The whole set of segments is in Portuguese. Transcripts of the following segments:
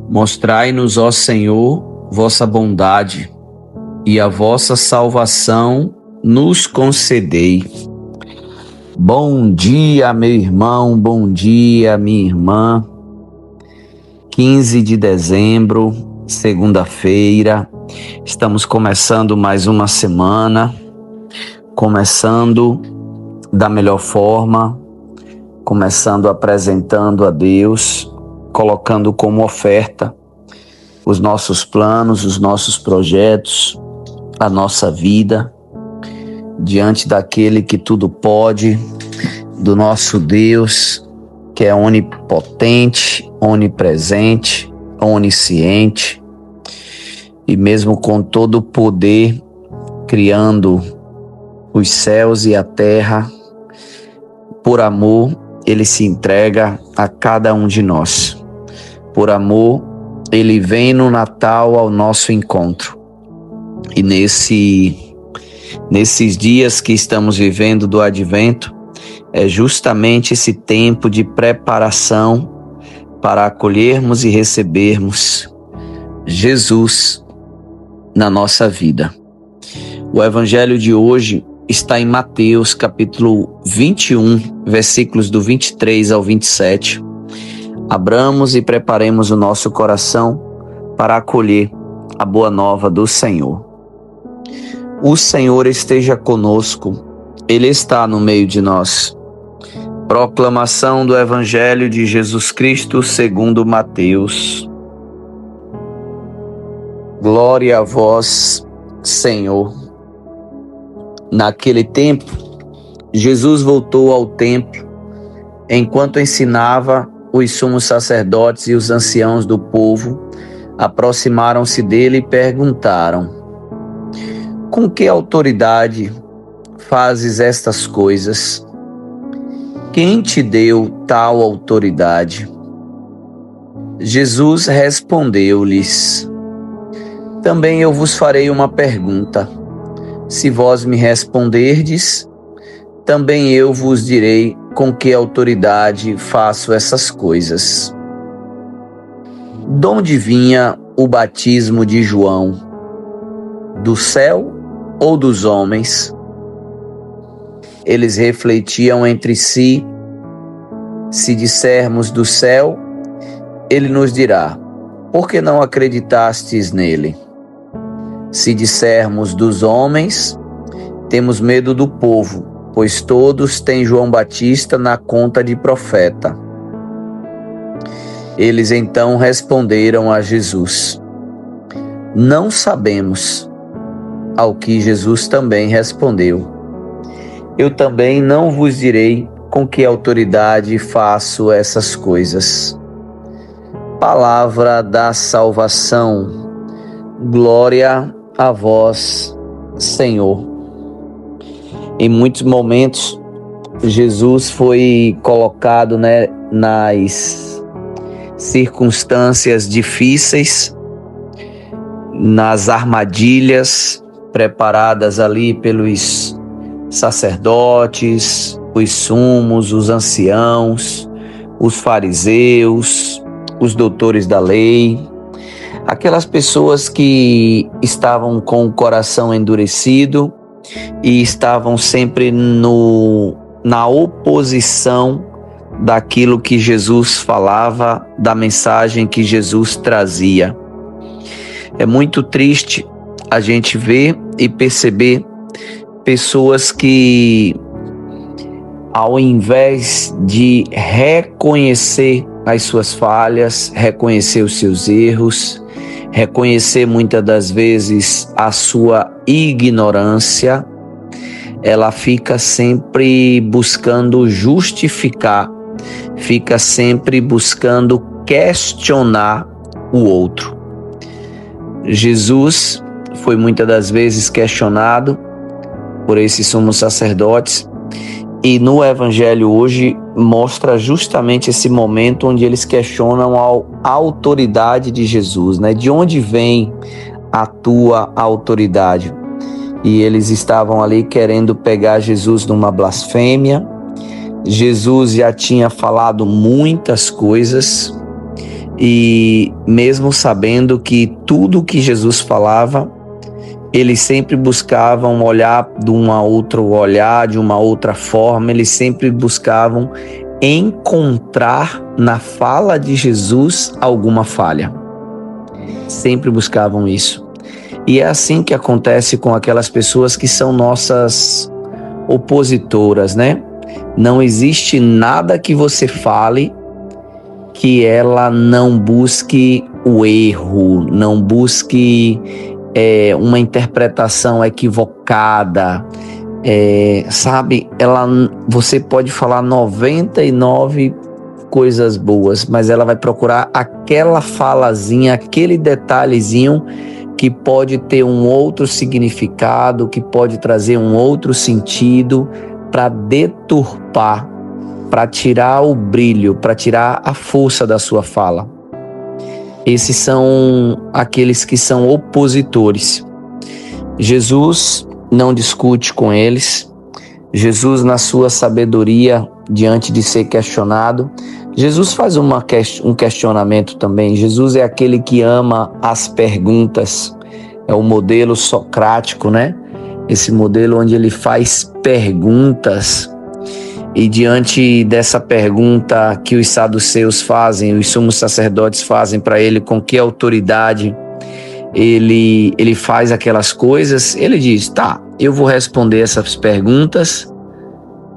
Mostrai-nos, ó Senhor, vossa bondade, e a vossa salvação nos concedei. Bom dia, meu irmão, bom dia, minha irmã. 15 de dezembro, segunda-feira, estamos começando mais uma semana, começando da melhor forma, começando apresentando a Deus, colocando como oferta os nossos planos, os nossos projetos, a nossa vida, diante daquele que tudo pode, do nosso Deus, que é onipotente, onipresente, onisciente, e mesmo com todo o poder, criando os céus e a terra, por amor, Ele se entrega a cada um de nós. Por amor, Ele vem no Natal ao nosso encontro. E nesses dias que estamos vivendo do Advento, é justamente esse tempo de preparação para acolhermos e recebermos Jesus na nossa vida. O Evangelho de hoje está em Mateus, capítulo 21, versículos do 23 ao 27. Abramos e preparemos o nosso coração para acolher a boa nova do Senhor. O Senhor esteja conosco, Ele está no meio de nós. Proclamação do Evangelho de Jesus Cristo segundo Mateus. Glória a vós, Senhor. Naquele tempo, Jesus voltou ao templo. Enquanto ensinava, os sumos sacerdotes e os anciãos do povo aproximaram-se dele e perguntaram: com que autoridade fazes estas coisas? Quem te deu tal autoridade? Jesus respondeu-lhes: também eu vos farei uma pergunta. Se vós me responderdes, também eu vos direi com que autoridade faço essas coisas. Donde vinha o batismo de João? Do céu ou dos homens? Eles refletiam entre si: se dissermos do céu, ele nos dirá: por que não acreditastes nele? Se dissermos dos homens, temos medo do povo, pois todos têm João Batista na conta de profeta. Eles então responderam a Jesus: não sabemos. Ao que Jesus também respondeu: eu também não vos direi com que autoridade faço essas coisas. Palavra da salvação. Glória a vós, Senhor. Em muitos momentos, Jesus foi colocado, nas circunstâncias difíceis, nas armadilhas preparadas ali pelos sacerdotes, os sumos, os anciãos, os fariseus, os doutores da lei, aquelas pessoas que estavam com o coração endurecido e estavam sempre na oposição daquilo que Jesus falava, da mensagem que Jesus trazia. É muito triste a gente ver e perceber pessoas que, ao invés de reconhecer as suas falhas, reconhecer os seus erros, reconhecer muitas das vezes a sua ignorância, ela fica sempre buscando justificar, fica sempre buscando questionar o outro. Jesus foi muitas das vezes questionado por esses sumos sacerdotes, e no Evangelho hoje mostra justamente esse momento onde eles questionam a autoridade de Jesus, De onde vem a tua autoridade? E eles estavam ali querendo pegar Jesus numa blasfêmia. Jesus já tinha falado muitas coisas, E mesmo sabendo que tudo que Jesus falava, eles sempre buscavam olhar de um outro olhar, de uma outra forma, eles sempre buscavam encontrar na fala de Jesus alguma falha. Sempre buscavam isso. E é assim que acontece com aquelas pessoas que são nossas opositoras, né? Não existe nada que você fale que ela não busque o erro, não busque uma interpretação equivocada, sabe? Você pode falar 99 coisas boas, mas ela vai procurar aquela falazinha, aquele detalhezinho que pode ter um outro significado, que pode trazer um outro sentido para deturpar, para tirar o brilho, para tirar a força da sua fala. Esses são aqueles que são opositores. Jesus não discute com eles. Jesus, na sua sabedoria, diante de ser questionado, Jesus faz um questionamento também. Jesus é aquele que ama as perguntas. É o modelo socrático, né? Esse modelo onde ele faz perguntas. E diante dessa pergunta que os saduceus fazem, os sumos sacerdotes fazem para ele, com que autoridade ele faz aquelas coisas, ele diz, tá, eu vou responder essas perguntas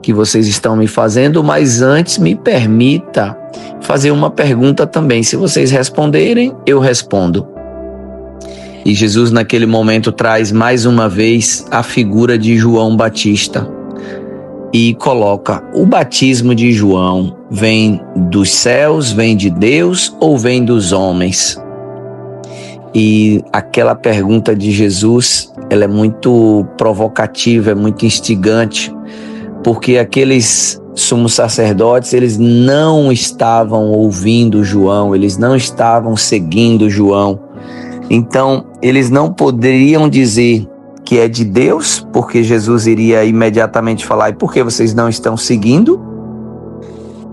que vocês estão me fazendo, mas antes me permita fazer uma pergunta também. Se vocês responderem, eu respondo. E Jesus naquele momento traz mais uma vez a figura de João Batista e coloca: o batismo de João vem dos céus, vem de Deus ou vem dos homens? E aquela pergunta de Jesus, ela é muito provocativa, é muito instigante, porque aqueles sumos sacerdotes, eles não estavam ouvindo João, eles não estavam seguindo João. Então, eles não poderiam dizer que é de Deus, porque Jesus iria imediatamente falar, e por que vocês não estão seguindo?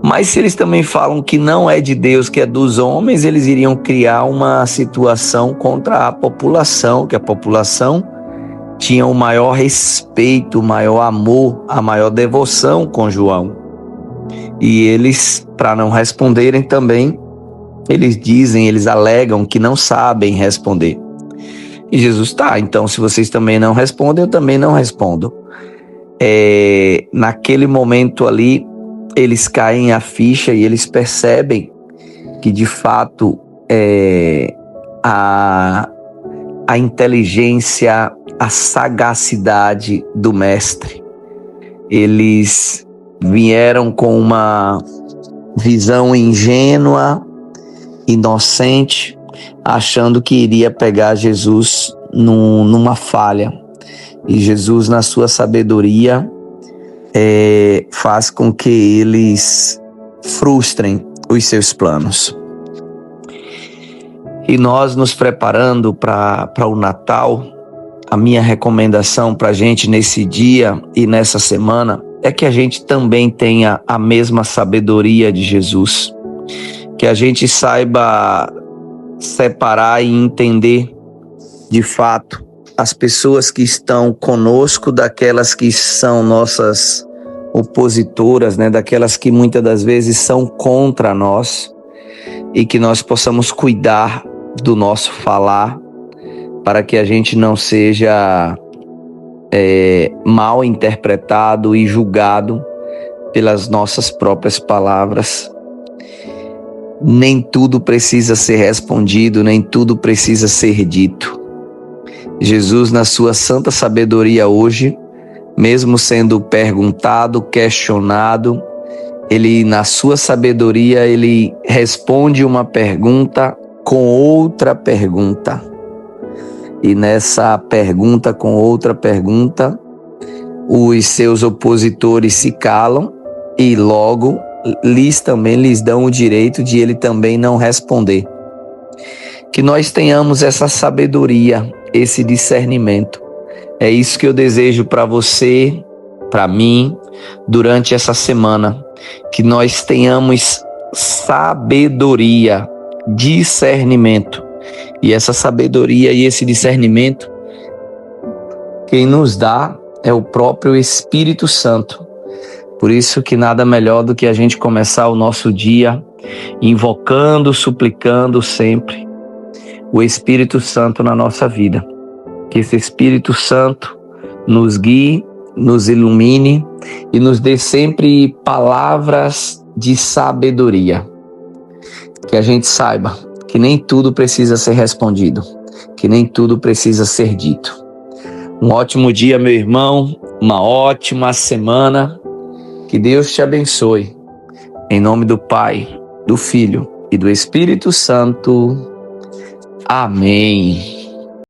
Mas se eles também falam que não é de Deus, que é dos homens, eles iriam criar uma situação contra a população, que a população tinha o maior respeito, o maior amor, a maior devoção com João. E eles, para não responderem também, eles alegam que não sabem responder. E Jesus, então se vocês também não respondem, eu também não respondo. Naquele momento ali, eles caem a ficha e eles percebem que de fato a inteligência, a sagacidade do mestre. Eles vieram com uma visão ingênua, inocente, achando que iria pegar Jesus numa falha. E Jesus, na sua sabedoria, faz com que eles frustrem os seus planos. E nós nos preparando para o Natal, a minha recomendação para a gente nesse dia e nessa semana é que a gente também tenha a mesma sabedoria de Jesus. Que a gente saiba separar e entender de fato as pessoas que estão conosco daquelas que são nossas opositoras, né? Daquelas que muitas das vezes são contra nós, e que nós possamos cuidar do nosso falar para que a gente não seja mal interpretado e julgado pelas nossas próprias palavras. Nem tudo precisa ser respondido, nem tudo precisa ser dito. Jesus, na sua santa sabedoria hoje, mesmo sendo perguntado, questionado, ele, na sua sabedoria, ele responde uma pergunta com outra pergunta. E nessa pergunta com outra pergunta, os seus opositores se calam e logo também lhes dão o direito de ele também não responder. Que nós tenhamos essa sabedoria, esse discernimento. É isso que eu desejo para você, para mim, durante essa semana. Que nós tenhamos sabedoria discernimento. E essa sabedoria e esse discernimento, quem nos dá é o próprio Espírito Santo. Por isso que nada melhor do que a gente começar o nosso dia invocando, suplicando sempre o Espírito Santo na nossa vida. Que esse Espírito Santo nos guie, nos ilumine e nos dê sempre palavras de sabedoria. Que a gente saiba que nem tudo precisa ser respondido, que nem tudo precisa ser dito. Um ótimo dia, meu irmão, uma ótima semana. Que Deus te abençoe. Em nome do Pai, do Filho e do Espírito Santo. Amém.